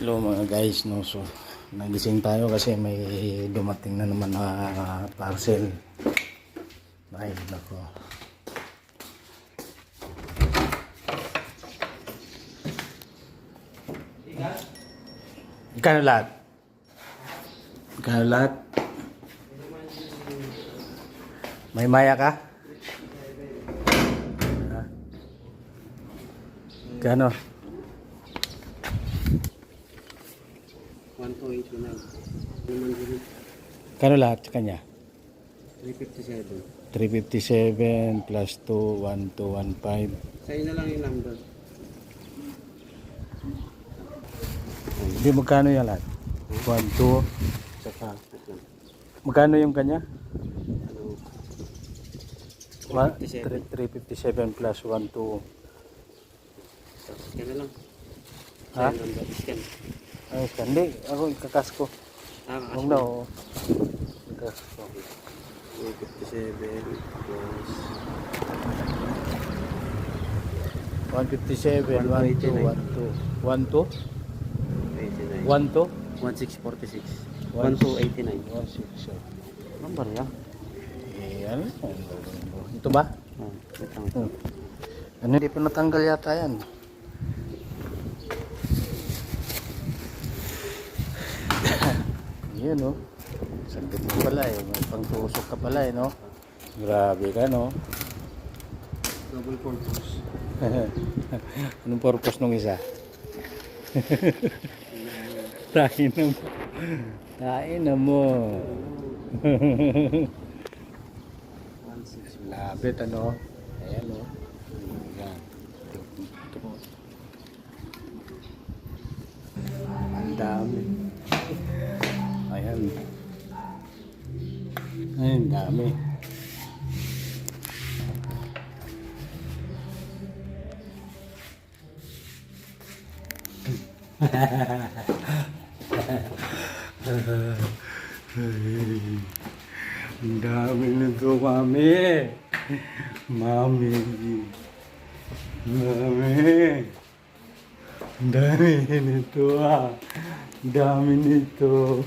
Hello mga guys, no, so nagising tayo kasi may dumating na naman na parcel. Ay nako, ikano lahat, ikano lahat. May maya ka? Ikano? 1,289. Ikano lahat sa kanya? 357. 357 plus 2, 1215. Sa'yo na lang yung number. Hindi, magkano yan lahat? 1, 2, saka magkano yung kanya? Ano? 357 plus 1, 2. Scan na lang. Ha? Sa'yo number. Scan. Ay, hindi. Ako ikakas ko. Huwag na, oo. Ikakas ko. 357 plus 157, 1, 2, 1, 2. 1, 2? 89. 1, 2? 1646. 1289. 1, 6, 7. Number yan? Eh, ano? Ito ba? Wait lang. Ano, hindi pa natanggal yata yan. Yan, no? Saglit mo pala eh. May pangtusok ka pala eh, no? Grabe ka, no? Double purpose. Anong purpose nung isa? Tain na mo. Tain na mo. 16. Lapit, ano? Ayan, no? Yan. Ito po. Ang dami. Ayan. Ayan, dami. Ang dami nito, mami. Mami. Mami. Ang dami nito, ah. Ang dami nito.